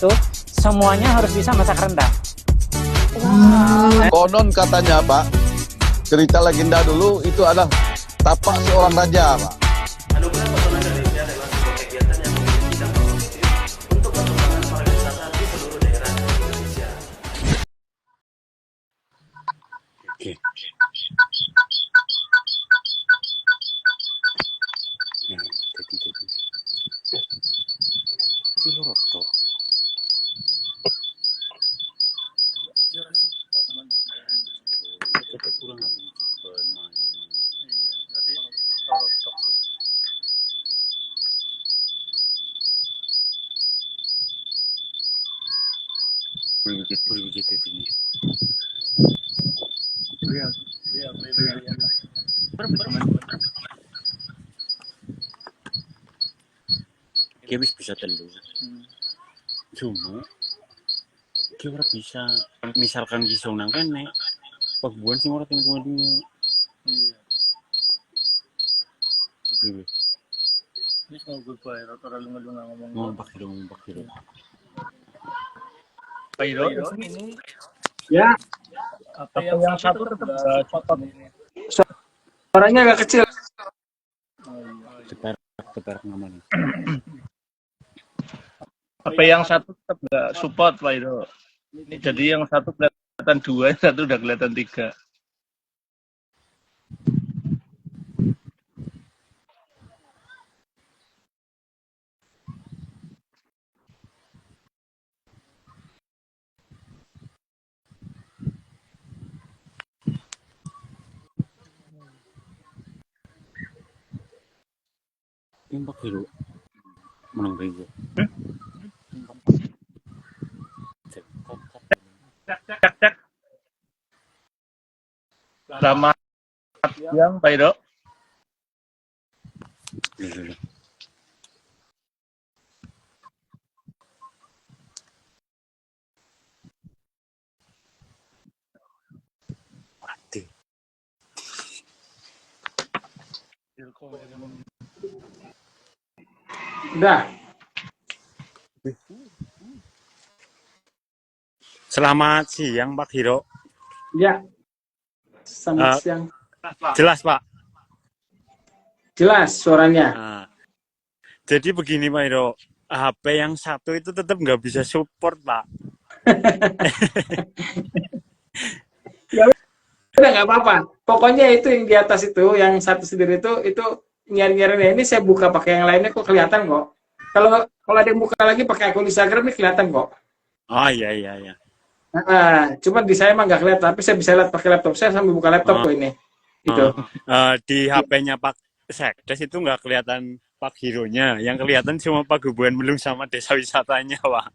itu semuanya harus bisa masak rendang. Konon katanya Pak, cerita legenda dulu itu adalah tapak seorang raja Pak. Anugerah Pesona Indonesia adalah sebuah kegiatan yang memiliki dampak positif untuk pengembangan pariwisata di seluruh daerah di Indonesia. Oke. Nah, jadi lurus toh. Berwujud ini. Dia bisa telu. Cuma dia ora bisa misalkan kisong nang kene pagbuan sing ora tengah-tengah. Iya. Ini mau gue bayar atau lunga-lunga ngomong. Ngomong Pak Hiro. Pak Hiro, ini Ya, apa yang satu tetap cepat ini. suaranya agak kecil. Tebar ngaman. Apa yang satu tetap nggak support Pak Hiro. Jadi yang satu kelihatan 2, yang satu udah kelihatan 3. Ini Pak Hiro menang bego. Cek. Selamat siang Pak Hiro. Mati. Udah. Selamat siang Pak Hiro. Ya. Selamat siang. Jelas Pak. Jelas suaranya. Nah, jadi begini Pak Hiro, HP yang satu itu tetap nggak bisa support Pak. Udah nggak apa-apa. Pokoknya itu yang di atas itu, yang satu sendiri itu nyari-nyarinya ini saya buka pakai yang lainnya kok kelihatan kok. Kalau ada yang buka lagi pakai akun Instagram ini kelihatan kok. Oh iya. Cuman di saya emang nggak kelihatan, tapi saya bisa lihat pakai laptop saya sambil buka laptop kok ini. Itu. Di HP-nya Pak Sekdes itu nggak kelihatan Pak Hironya, yang kelihatan cuma Pak Gubernur belum sama desa wisatanya Pak.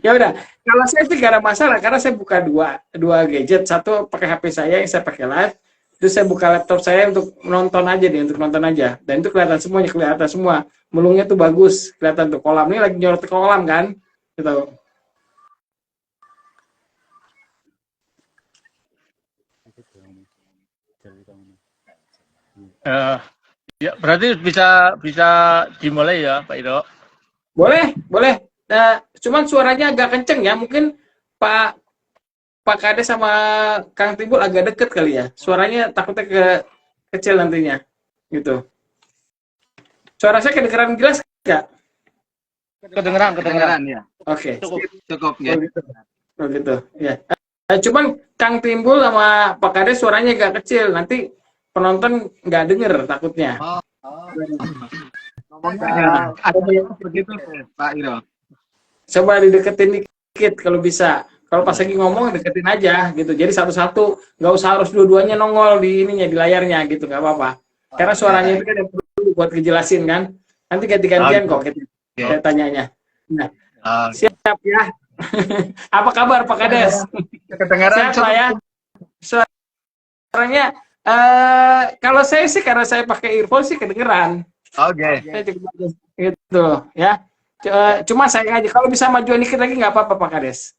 Ya udah, kalau saya sih gak ada masalah karena saya buka dua gadget, satu pakai HP saya yang saya pakai live, terus saya buka laptop saya untuk nonton aja dan itu kelihatan semua, melungnya tuh bagus, kelihatan tuh kolam ini lagi nyorot ke kolam kan, gitu. Ya berarti bisa dimulai ya Pak Hiro. Boleh. Nah, cuman suaranya agak kenceng ya, mungkin Pak Kades sama Kang Timbul agak deket kali ya. Suaranya takutnya kecil nantinya. Gitu. Suara saya kedengeran jelas nggak? Kedengeran ya. Oke. Cukup ya. Oh gitu. Ya. Cuman Kang Timbul sama Pak Kades suaranya agak kecil. Nanti penonton nggak denger takutnya. Ngomongnya ada begitu Pak Hiro. Coba dideketin dikit kalau bisa. Kalau pas lagi ngomong deketin aja gitu. Jadi satu-satu, nggak usah harus dua-duanya nongol di ininya di layarnya gitu, nggak apa-apa. Karena suaranya itu kan yang perlu buat kejelasin kan. Nanti ganti-gantian kok kita tanyanya. Nah, siap ya. Apa kabar Pak Kades? Kedengaran Siap Pak ya. Suaranya kalau saya sih karena saya pakai earphone sih kedengeran. Oke. Saya cukup bagus gitu ya. Cuma saya aja kalau bisa majuan dikit lagi nggak apa-apa Pak Kades.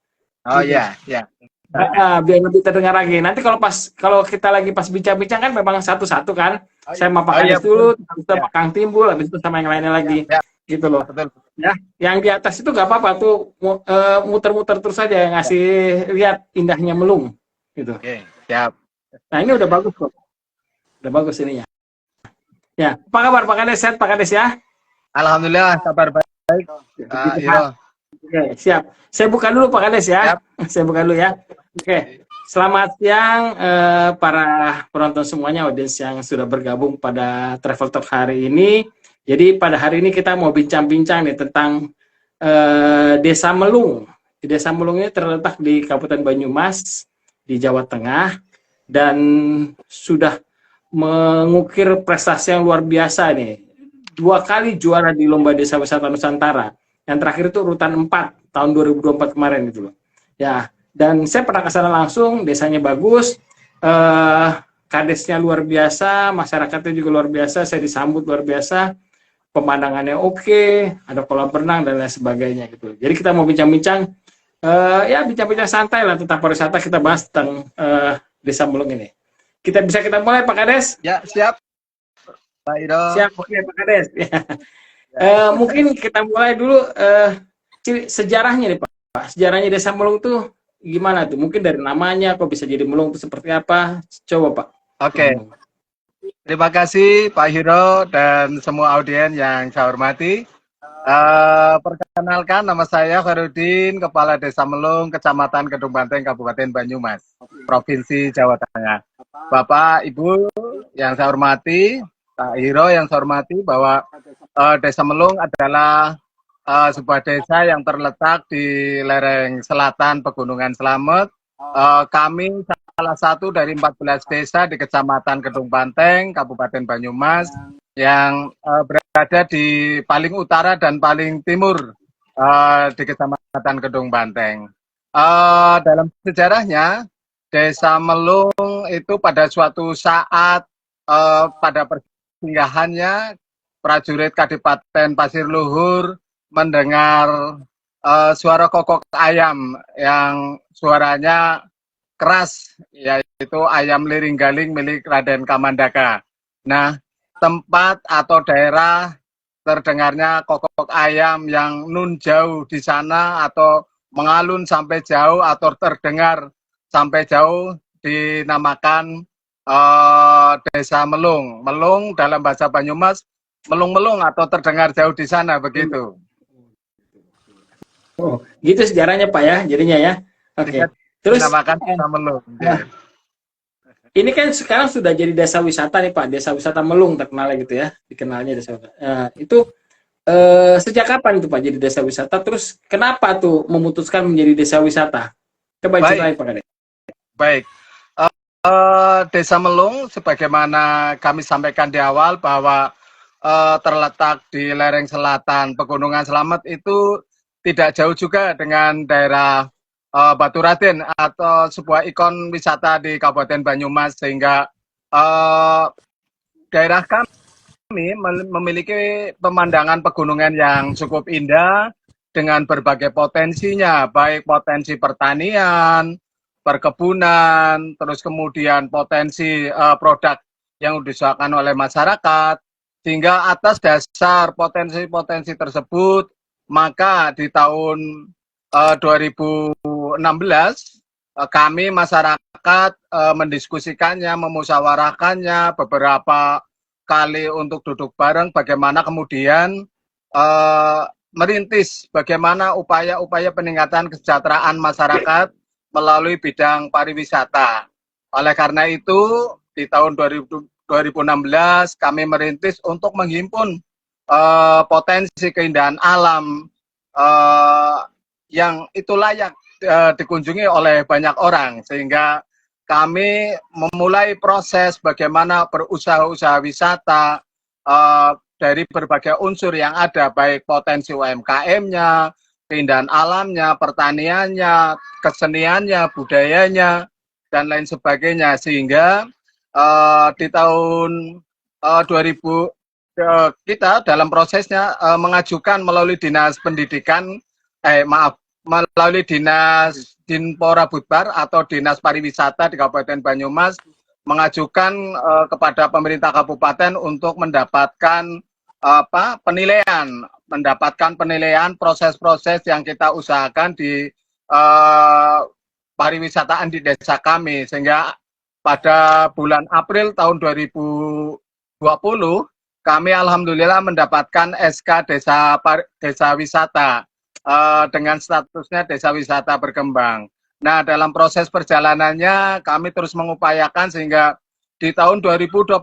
Oh iya. Biar lebih terdengar lagi. Nanti kalau kita lagi pas bincang-bincang kan memang satu-satu kan. Saya mau Pak Kades dulu, terus Pak Kang Timbul, habis itu sama yang lainnya lagi. gitu loh. Betul. Ya, yang di atas itu nggak apa-apa tuh muter-muter terus aja ngasih lihat indahnya Melung gitu. Oke, siap. Nah ini udah bagus kok, udah bagus ininya. Ya, apa kabar Pak Kades? Sehat Pak Kades ya? Alhamdulillah, kabar baik. Hiro. Oke, siap. Saya buka dulu Pak Kades ya. Saya buka dulu ya. Oke, selamat siang para penonton semuanya, audiens yang sudah bergabung pada Travel Talk hari ini. Jadi pada hari ini kita mau bincang-bincang nih tentang Desa Melung. Desa Melung ini terletak di Kabupaten Banyumas di Jawa Tengah dan sudah mengukir prestasi yang luar biasa nih. 2 kali juara di Lomba Desa Wisata Nusantara. Yang terakhir itu urutan 4 tahun 2024 kemarin gitu loh. Ya, dan saya pernah ke sana langsung, desanya bagus, kadesnya luar biasa, masyarakatnya juga luar biasa, saya disambut luar biasa. Pemandangannya oke, ada kolam renang dan lain sebagainya gitu. Jadi kita mau bincang-bincang, ya bincang-bincang santai lah tentang pariwisata, kita bahas tentang Desa Melung ini. Kita mulai Pak Kades? Ya, siap. Pak Hiro. Siap, oke Pak Kades. Mungkin kita mulai dulu sejarahnya nih Pak. Sejarahnya Desa Melung tuh gimana tuh? Mungkin dari namanya, kok bisa jadi Melung itu seperti apa? Coba Pak. Oke. Terima kasih Pak Hiro dan semua audiens yang saya hormati. Perkenalkan, nama saya Khairudin, Kepala Desa Melung, Kecamatan Kedung Banteng, Kabupaten Banyumas, Provinsi Jawa Tengah. Bapak, Ibu yang saya hormati, Pak Hiro yang saya hormati, bahwa Desa Melung adalah sebuah desa yang terletak di lereng selatan Pegunungan Slamet. Kami salah satu dari 14 desa di Kecamatan Kedung Banteng, Kabupaten Banyumas, yang berada di paling utara dan paling timur di Kecamatan Kedung Banteng. Dalam sejarahnya, Desa Melung itu pada suatu saat pada persinggahannya, prajurit Kadipaten Pasir Luhur mendengar suara kokok ayam yang suaranya keras, yaitu ayam liring-galing milik Raden Kamandaka. Nah, tempat atau daerah terdengarnya kokok ayam yang nun jauh di sana atau mengalun sampai jauh atau terdengar sampai jauh dinamakan Desa Melung. Melung dalam bahasa Banyumas, melung-melung atau terdengar jauh di sana, begitu. Oh, gitu sejarahnya Pak ya, jadinya ya. Oke. Terus dinamakan Desa Melung. Ini kan sekarang sudah jadi desa wisata nih Pak, Desa Wisata Melung terkenal gitu ya, dikenalnya desa wisata. Itu sejak kapan itu Pak jadi desa wisata? Terus kenapa tuh memutuskan menjadi desa wisata? Coba ceritain Pak Kades. Baik. Desa Melung, sebagaimana kami sampaikan di awal bahwa terletak di lereng selatan Pegunungan Slamet itu tidak jauh juga dengan daerah Batu Raden atau sebuah ikon wisata di Kabupaten Banyumas, sehingga daerah kami memiliki pemandangan pegunungan yang cukup indah dengan berbagai potensinya, baik potensi pertanian, perkebunan, terus kemudian potensi produk yang diusahakan oleh masyarakat, sehingga atas dasar potensi-potensi tersebut, maka di tahun 2016 kami masyarakat mendiskusikannya, memusyawarahkannya beberapa kali untuk duduk bareng bagaimana kemudian merintis bagaimana upaya-upaya peningkatan kesejahteraan masyarakat melalui bidang pariwisata. Oleh karena itu di tahun 2016 kami merintis untuk menghimpun potensi keindahan alam yang itu layak dikunjungi oleh banyak orang, sehingga kami memulai proses bagaimana berusaha-usaha wisata dari berbagai unsur yang ada, baik potensi UMKM-nya, keindahan alamnya, pertaniannya, keseniannya, budayanya, dan lain sebagainya, sehingga di tahun 2000 kita dalam prosesnya mengajukan melalui Dinas Pendidikan, melalui Dinas Dinpora Budbar atau Dinas Pariwisata di Kabupaten Banyumas, mengajukan kepada pemerintah kabupaten untuk mendapatkan penilaian mendapatkan penilaian proses-proses yang kita usahakan di pariwisataan di desa kami, sehingga pada bulan April tahun 2020 kami alhamdulillah mendapatkan SK desa wisata dengan statusnya desa wisata berkembang. Nah, dalam proses perjalanannya kami terus mengupayakan sehingga di tahun 2024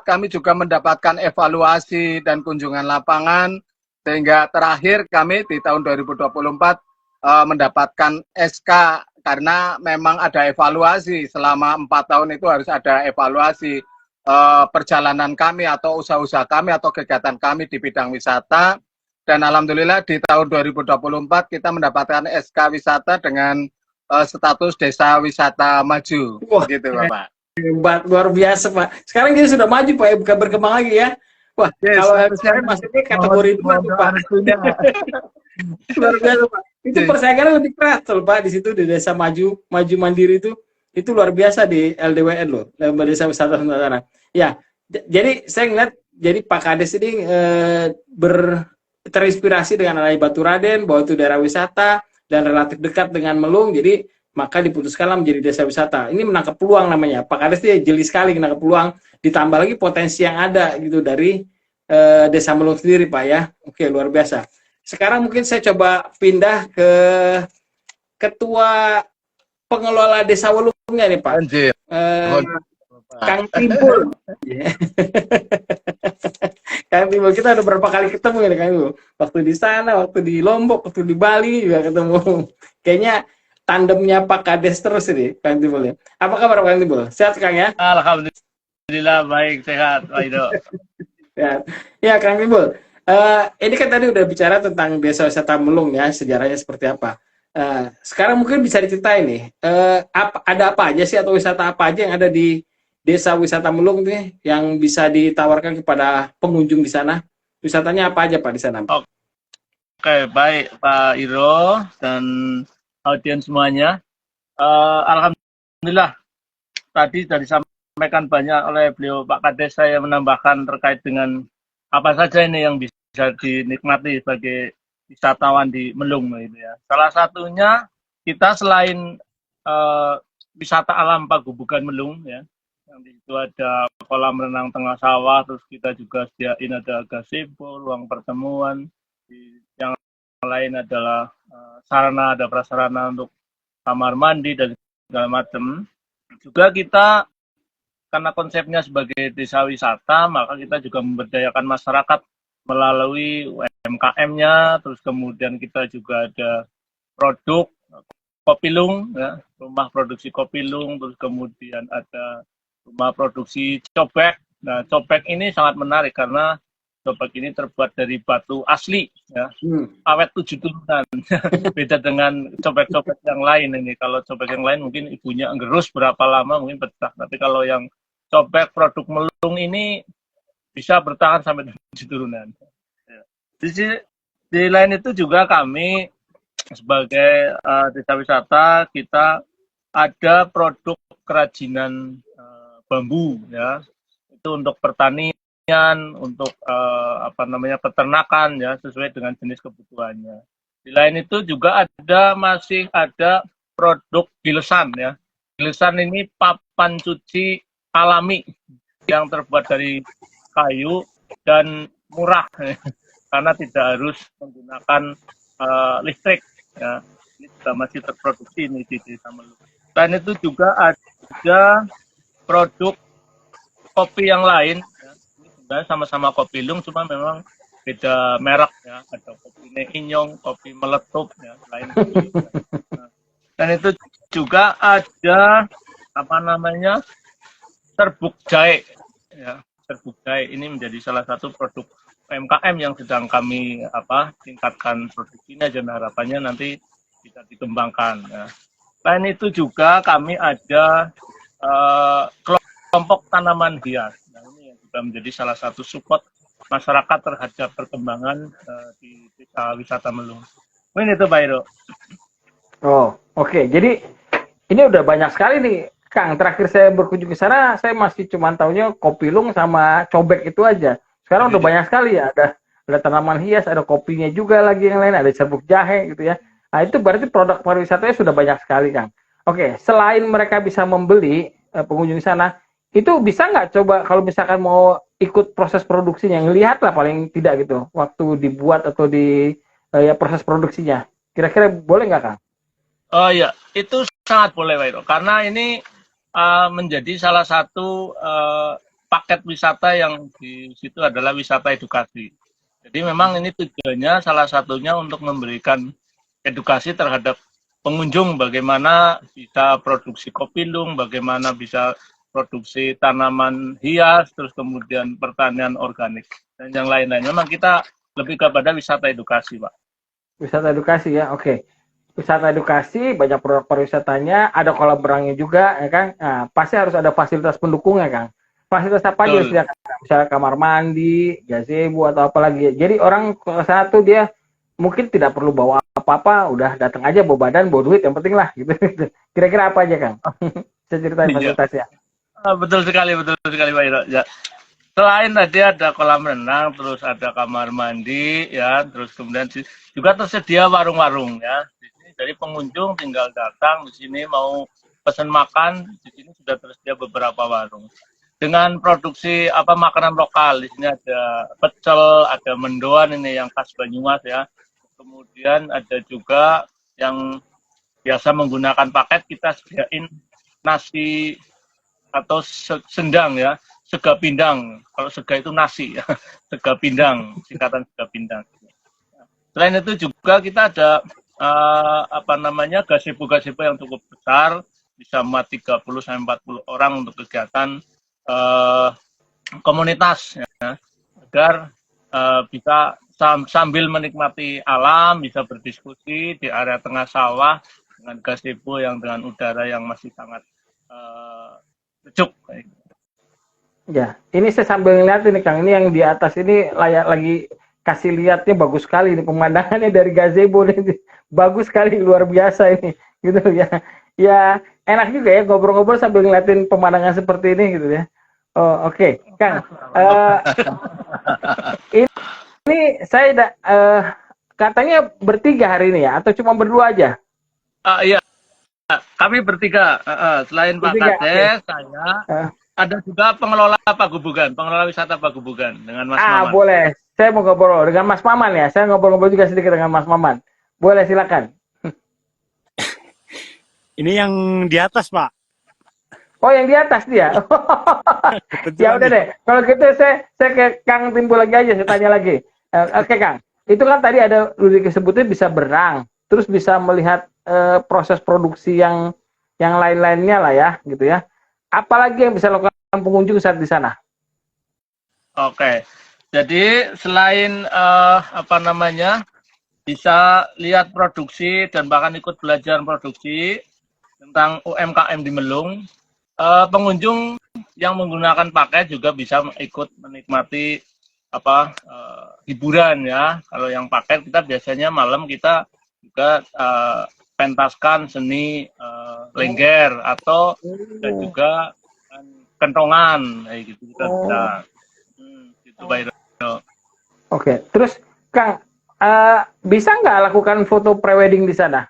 kami juga mendapatkan evaluasi dan kunjungan lapangan, sehingga terakhir kami di tahun 2024 mendapatkan SK karena memang ada evaluasi. Selama 4 tahun itu harus ada evaluasi perjalanan kami atau usaha-usaha kami atau kegiatan kami di bidang wisata. Dan alhamdulillah di tahun 2024 kita mendapatkan SK wisata dengan status desa wisata maju. Wah, gitu Bapak. Hebat, luar biasa Pak. Sekarang kita sudah maju Pak, ya, bukan berkembang lagi ya. Wah, Yes, kalau harusnya saya maksudnya kategori 2 tuh Pak. Luar biasa Pak. Itu Yes. persaingannya lebih keras loh Pak di situ di desa maju mandiri itu luar biasa di LDWN loh, Desa Wisata Nusantara. Ya, jadi saya ngeliat jadi Pak Kades ini terinspirasi dengan adanya Baturaden bahwa itu daerah wisata dan relatif dekat dengan Melung, jadi maka diputuskanlah menjadi desa wisata. Ini menangkap peluang namanya. Pak Kades dia jeli sekali menangkap peluang, ditambah lagi potensi yang ada gitu dari desa Melung sendiri Pak ya. Oke, luar biasa. Sekarang mungkin saya coba pindah ke ketua pengelola desa Welungnya nih Pak. Anjir. Kang Timbul. Kang Timbul, kita udah berapa kali ketemu ya Kang Timbul. Waktu di sana, waktu di Lombok, waktu di Bali juga ketemu. Kayaknya tandemnya Pak Kades terus ini, Kang Timbul ya. Apa kabar Kang Timbul? Sehat Kang ya? Alhamdulillah baik, sehat Pak Ido. Ya Kang Timbul. Ini kan tadi udah bicara tentang desa wisata Melung ya, sejarahnya seperti apa. Sekarang mungkin bisa diceritain nih, ada apa aja sih atau wisata apa aja yang ada di desa wisata Melung nih yang bisa ditawarkan kepada pengunjung di sana? Wisatanya apa aja Pak di sana? Oke, baik Pak Iro dan audiens semuanya. Alhamdulillah tadi sudah disampaikan banyak oleh beliau Pak Kades. Saya menambahkan terkait dengan apa saja ini yang bisa dinikmati sebagai wisatawan di Melung gitu ya. Salah satunya kita selain wisata alam Pagubukan Melung ya, yang di situ ada kolam renang tengah sawah, terus kita juga sediain ada gazebo, ruang pertemuan, yang lain adalah sarana, ada prasarana untuk kamar mandi dan segala macam. Juga kita karena konsepnya sebagai desa wisata, maka kita juga memberdayakan masyarakat melalui UMKM-nya, terus kemudian kita juga ada produk Kopilung, ya, rumah produksi Kopilung, terus kemudian ada rumah produksi cobek. Nah, cobek ini sangat menarik karena cobek ini terbuat dari batu asli, ya, awet 7 turunan. Beda dengan cobek-cobek yang lain ini. Kalau cobek yang lain mungkin ibunya ngerus berapa lama mungkin pecah. Tapi kalau yang cobek produk Melung ini bisa bertahan sampai 7 turunan. Di lain itu juga kami sebagai desa wisata kita ada produk kerajinan bambu ya, itu untuk pertanian, untuk peternakan ya, sesuai dengan jenis kebutuhannya. Di lain itu juga masih ada produk gilesan ya. Gilesan ini papan cuci alami yang terbuat dari kayu dan murah ya, karena tidak harus menggunakan listrik ya. Ini juga masih terproduksi ini di desa Melung. Dan itu juga ada produk kopi yang lain ya. Ini sebenarnya sama-sama Kopilung, cuma memang beda merek ya. Ada kopi Inyong, kopi Meletup ya, lain kopi. Nah, dan itu juga ada serbuk jahe ya. Serbuk jahe ini menjadi salah satu produk UMKM yang sedang kami tingkatkan produksinya, dan harapannya nanti bisa dikembangkan ya. Selain itu juga kami ada kelompok tanaman hias. Nah, ini yang juga menjadi salah satu support masyarakat terhadap perkembangan di desa wisata Melung. Ini itu Pak Iro. Oh, oke. Jadi ini udah banyak sekali nih, Kang. Terakhir saya berkunjung ke sana, saya masih cuma taunya Kopilung sama cobek itu aja. Sekarang udah banyak sekali ya. ada tanaman hias, ada kopinya juga lagi yang lain, ada serbuk jahe gitu ya. Nah, itu berarti produk pariwisatanya sudah banyak sekali, Kang. Oke, selain mereka bisa membeli pengunjung di sana, itu bisa nggak coba kalau misalkan mau ikut proses produksinya, ngelihat lah paling tidak gitu, waktu dibuat atau di ya proses produksinya. Kira-kira boleh nggak, Kang? Oh iya, itu sangat boleh, Pak Iro. Karena ini menjadi salah satu paket wisata yang di situ adalah wisata edukasi. Jadi memang ini tujuannya salah satunya untuk memberikan edukasi terhadap pengunjung bagaimana bisa produksi kopi luwak, bagaimana bisa produksi tanaman hias, terus kemudian pertanian organik dan yang lain-lain. Memang kita lebih kepada wisata edukasi, Pak. Wisata edukasi ya, oke. Wisata edukasi, banyak produk pariwisatanya, ada kolam renangnya juga, ya kan? Nah, pasti harus ada fasilitas pendukungnya, Kang. Fasilitas apa aja disediakan? Misalnya kamar mandi, gazebo atau apa lagi. Jadi orang ke sana tuh dia mungkin tidak perlu bawa apa-apa, udah datang aja bawa badan, bawa duit, yang penting lah gitu. Kira-kira apa aja, Kang? Saya ceritain fasilitasnya. Betul sekali Pak Iro. Ya. Selain tadi ada kolam renang, terus ada kamar mandi, ya, terus kemudian juga tersedia warung-warung, ya. Di sini dari pengunjung tinggal datang di sini mau pesan makan, di sini sudah tersedia beberapa warung. Dengan produksi makanan lokal, di sini ada pecel, ada mendoan ini yang khas Banyumas, ya. Kemudian ada juga yang biasa menggunakan paket, kita sediain nasi atau sendang, ya, sega pindang. Kalau sega itu nasi, ya. Sega pindang, singkatan sega pindang. Selain itu juga kita ada gazebo yang cukup besar, bisa muat 30-40 orang untuk kegiatan komunitas, ya, agar bisa sambil menikmati alam, bisa berdiskusi di area tengah sawah dengan gazebo yang dengan udara yang masih sangat sejuk. Ya, ini saya sambil ngeliat ini, Kang. Ini yang di atas ini layak lagi kasih lihatnya bagus sekali ini, pemandangannya dari gazebo ini bagus sekali, luar biasa ini, gitu ya. Ya enak juga ya ngobrol-ngobrol sambil ngeliatin pemandangan seperti ini gitu ya. Oh, oke. Kang. Ini saya katanya bertiga hari ini ya, atau cuma berdua aja? Iya, kami bertiga. Selain Pak Kades, saya ada juga pengelola Pagubugan, pengelola wisata Pagubugan dengan Mas Maman. Boleh. Saya mau ngobrol dengan Mas Maman ya. Saya ngobrol-ngobrol juga sedikit dengan Mas Maman. Boleh, silakan. Ini yang di atas, Pak. Oh, yang di atas dia. Ya udah deh. Kalau gitu saya ke Kang Timbul lagi aja, saya tanya lagi. Oke, Kang. Itu kan tadi ada udah disebutnya bisa berenang, terus bisa melihat proses produksi yang lain-lainnya lah ya, gitu ya. Apalagi yang bisa lakukan pengunjung saat di sana? Oke. Jadi selain bisa lihat produksi dan bahkan ikut belajar produksi tentang UMKM di Melung, pengunjung yang menggunakan paket juga bisa ikut menikmati hiburan, ya. Kalau yang paket kita biasanya malam kita juga pentaskan seni lengger atau juga kentongan, kayak gitu kita bisa. Gitu, Pak Iro. Oke, terus Kang, bisa nggak lakukan foto prewedding di sana?